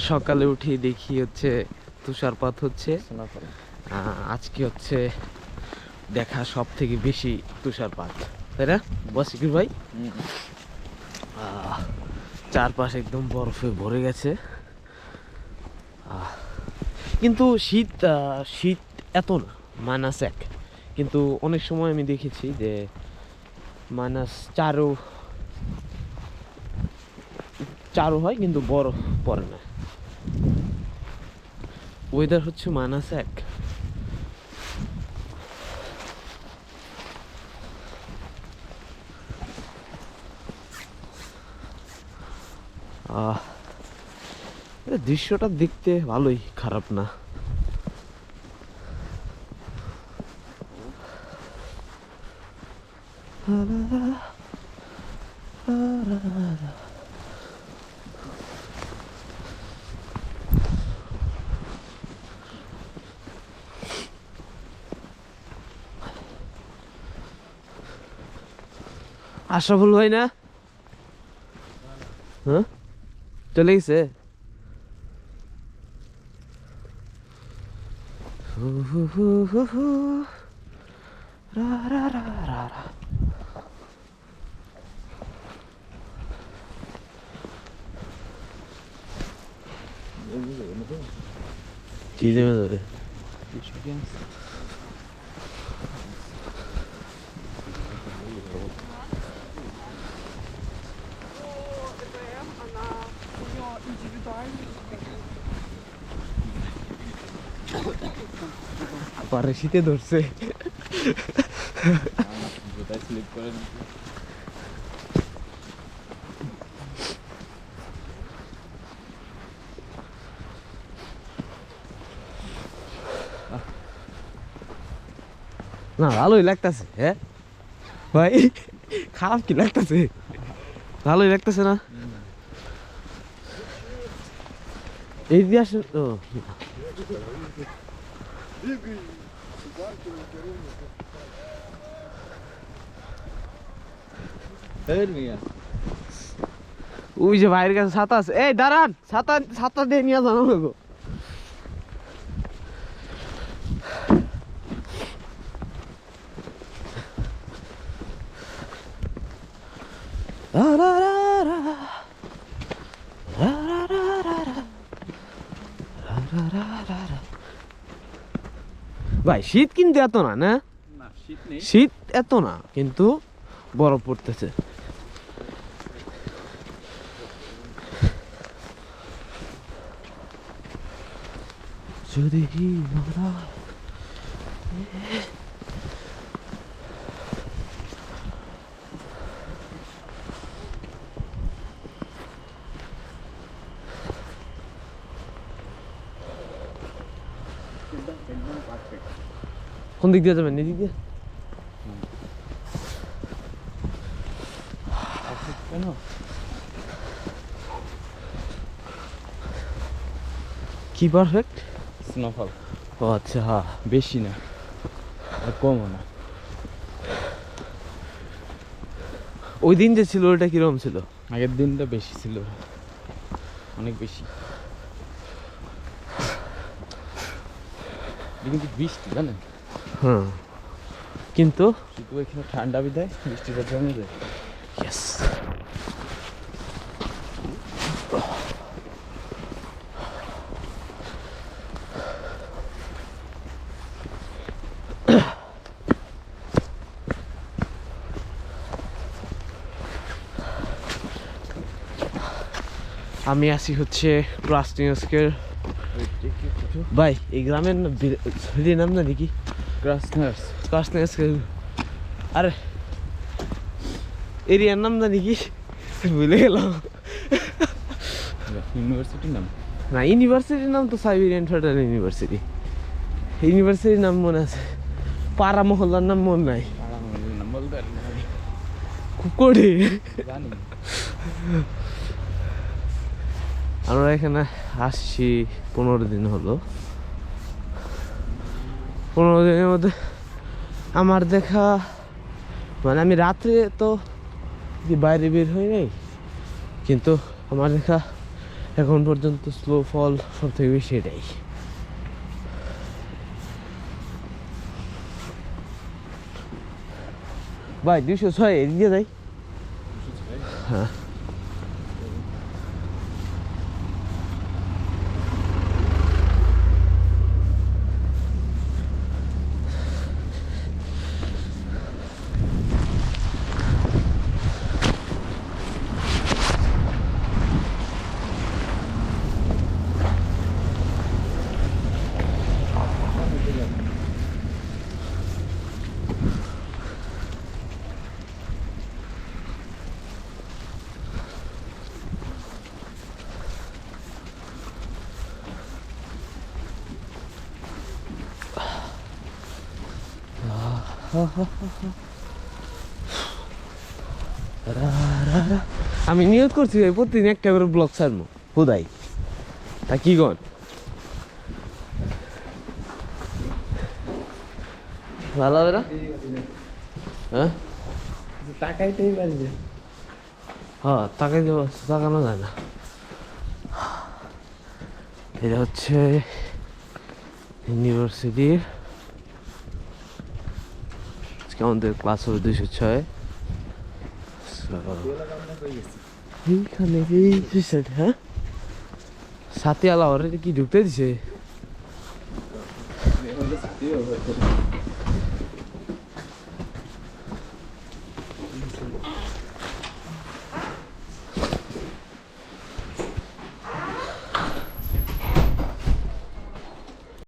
সকালে উঠে দেখি হচ্ছে তুষারপাত হচ্ছে। আজকে হচ্ছে দেখা সব থেকে বেশি তুষারপাত, তাই না বসিকুর ভাই? চারপাশে একদম বরফে ভরে গেছে। কিন্তু শীত শীত এত না, -1, কিন্তু অনেক সময় আমি দেখেছি যে -4 হয় কিন্তু বরফ পড়ে না। ওয়েদার হচ্ছে -1। দৃশ্যটা দেখতে ভালোই, খারাপ না। আশরাফুল ভাই না? হ্যাঁ, চলে গেছে। কি দেবে ধরে? পারে শীতে ধরছে। না ভালোই লাগতেছে। হ্যাঁ ভাই, খারাপ কি লাগতেছে? ভালোই লাগতেছে না? এই দিয়ে আসেন। ওই যে ভাইয়ের কাছে ছাতা আছে, এই দাঁড়ান, ছাতা ছাতা দিয়ে নিয়ে জানো গো। ভাই শীত কিন্তু এত না, না শীত এত না, কিন্তু বরফ পড়তেছে। যদি কোন দিক দিয়ে যাবেন? এদিক দিয়ে? কি পারফেক্ট? স্নোফল। ও আচ্ছা, হ্যাঁ বেশি না আর কমও না। ওই দিন যে ছিল ওটা কিরকম ছিল? আগের দিনটা বেশি ছিল, অনেক বেশি। কিন্তু বৃষ্টি জানেন? হ্যাঁ, কিন্তু শুধু এখানে ঠান্ডা বিদায়, বৃষ্টিটা জমে যায়। ইয়েস। আমি আছি হচ্ছে ক্রাসনিয়ার্স্কের। ভাই এই গ্রামের নাম না নাকি? ক্রাসনিয়ার্স্কের। আরে এরিয়ার নাম জানি কি, ভুলে গেলাম। ইউনিভার্সিটির নাম না, ইউনিভার্সিটির নাম তো সাইবেরিয়ান ফেডারেল ইউনিভার্সিটি। ইউনিভার্সিটির নাম মনে আছে, পাড়া মহল্লার নাম মনে নাই। খুব কঠিন। আমরা এখানে আসছি 15 দিন হলো। 15 দিনের মধ্যে আমার দেখা, মানে আমি রাত্রে তো বাইরে বের হই নাই, কিন্তু আমার দেখা এখন পর্যন্ত স্নোফল সব থেকে বেশি এটাই। ভাই 206 এদিকে যাই। হ্যাঁ আমি নিয়ত করছি ভাই প্রতিদিন একটা করে ব্লগ ছাড়বো হুদাই, তা কি গন ভালো হবে না? হ্যাঁ টাকাইতেই পারবে। হ্যাঁ তাকাই দেবো, তাকানো যায় না। এটা হচ্ছে ইউনিভার্সিটির, আজকে আমাদের ক্লাস হবে 206। এইখানে এই সাইড, হ্যাঁ সাথে আলা ওরে কি ঢুকতে দিছে?